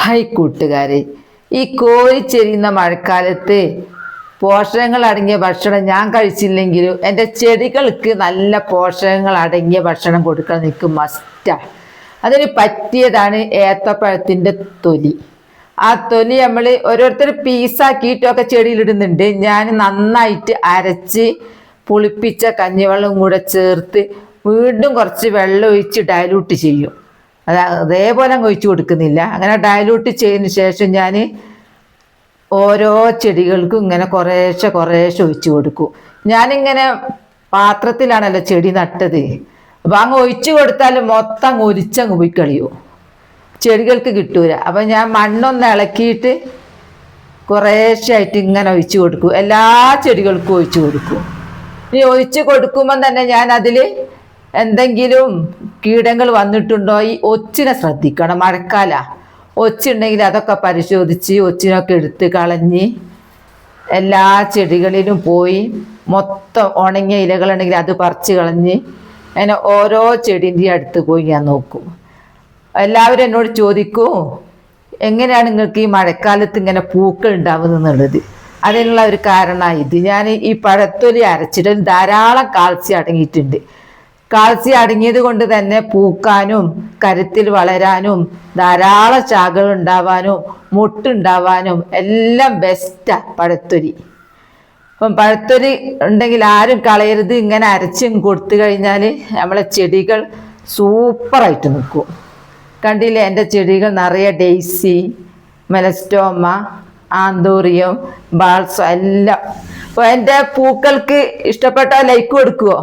Hi കൂട്ടുകാരെ, ഈ കോരിച്ചെരിയുന്ന മഴക്കാലത്ത് പോഷകങ്ങൾ അടങ്ങിയ ഭക്ഷണം ഞാൻ കഴിച്ചില്ലെങ്കിലും എൻ്റെ ചെടികൾക്ക് നല്ല പോഷകങ്ങൾ അടങ്ങിയ ഭക്ഷണം കൊടുക്കാൻ എനിക്ക് മസ്റ്റാണ്. അതിന് പറ്റിയതാണ് ഏത്തപ്പഴത്തിൻ്റെ തൊലി. ആ തൊലി നമ്മൾ ഓരോരുത്തർ പീസാക്കിയിട്ടൊക്കെ ചെടിയിലിടുന്നുണ്ട്. ഞാൻ നന്നായിട്ട് അരച്ച് പുളിപ്പിച്ച കഞ്ഞിവെള്ളം കൂടെ ചേർത്ത് വീണ്ടും കുറച്ച് വെള്ളം ഒഴിച്ച് ഡയലൂട്ട് ചെയ്യും. അതേപോലെ അങ്ങ് ഒഴിച്ചു കൊടുക്കുന്നില്ല. അങ്ങനെ ഡയലൂട്ട് ചെയ്തതിന് ശേഷം ഞാൻ ഓരോ ചെടികൾക്കും ഇങ്ങനെ കുറേശ്ശെ ഒഴിച്ചു കൊടുക്കും. ഞാനിങ്ങനെ പാത്രത്തിലാണല്ലോ ചെടി നട്ടത്. അപ്പം അങ്ങ് ഒഴിച്ചു കൊടുത്താൽ മൊത്തം അങ്ങ് ഒലിച്ചങ്ങ് പോയി കളിയോ, ചെടികൾക്ക് കിട്ടൂല. അപ്പം ഞാൻ മണ്ണൊന്ന് ഇളക്കിയിട്ട് കുറേശ്ശായിട്ട് ഇങ്ങനെ ഒഴിച്ചു കൊടുക്കും. എല്ലാ ചെടികൾക്കും ഒഴിച്ചു കൊടുക്കും. ഇനി ഒഴിച്ചു കൊടുക്കുമ്പം തന്നെ ഞാൻ അതിൽ എന്തെങ്കിലും കീടങ്ങൾ വന്നിട്ടുണ്ടോ, ഈ ഒച്ചിനെ ശ്രദ്ധിക്കണം. മഴക്കാല ഒച്ചുണ്ടെങ്കിൽ അതൊക്കെ പരിശോധിച്ച് ഒച്ചിനൊക്കെ എടുത്ത് കളഞ്ഞ് എല്ലാ ചെടികളിലും പോയി മൊത്തം ഉണങ്ങിയ ഇലകളുണ്ടെങ്കിൽ അത് പറിച്ച് കളഞ്ഞ് അങ്ങനെ ഓരോ ചെടീൻ്റെ അടുത്ത് പോയി ഞാൻ നോക്കും. എല്ലാവരും എന്നോട് ചോദിക്കൂ, എങ്ങനെയാണ് നിങ്ങൾക്ക് ഈ മഴക്കാലത്ത് ഇങ്ങനെ പൂക്കൾ ഉണ്ടാവുന്നത് എന്നുള്ളത്. അതിനുള്ള ഒരു കാരണമാണ് ഇത്. ഞാൻ ഈ പഴത്തൊലി അരച്ചിട്ട് ധാരാളം കാൽസ്യം അടങ്ങിയിട്ടുണ്ട്. കാൽസ്യം അടങ്ങിയത് കൊണ്ട് തന്നെ പൂക്കാനും കരുത്തിൽ വളരാനും ധാരാളം ശാഖകൾ ഉണ്ടാവാനും മുട്ടുണ്ടാവാനും എല്ലാം ബെസ്റ്റാണ് പഴത്തൊലി. അപ്പം പഴത്തൊലി ഉണ്ടെങ്കിൽ ആരും കളയരുത്. ഇങ്ങനെ അരച്ചും കൊടുത്തു കഴിഞ്ഞാൽ നമ്മളെ ചെടികൾ സൂപ്പറായിട്ട് നിൽക്കും. കണ്ടില്ലേ, എൻ്റെ ചെടികൾ നിറയെ ഡെയ്സി, മെലസ്റ്റോമ, ആന്തൂറിയം, ബാൾസോ എല്ലാം. അപ്പോൾ എൻ്റെ പൂക്കൾക്ക് ഇഷ്ടപ്പെട്ടാൽ ലൈക്ക് കൊടുക്കുമോ?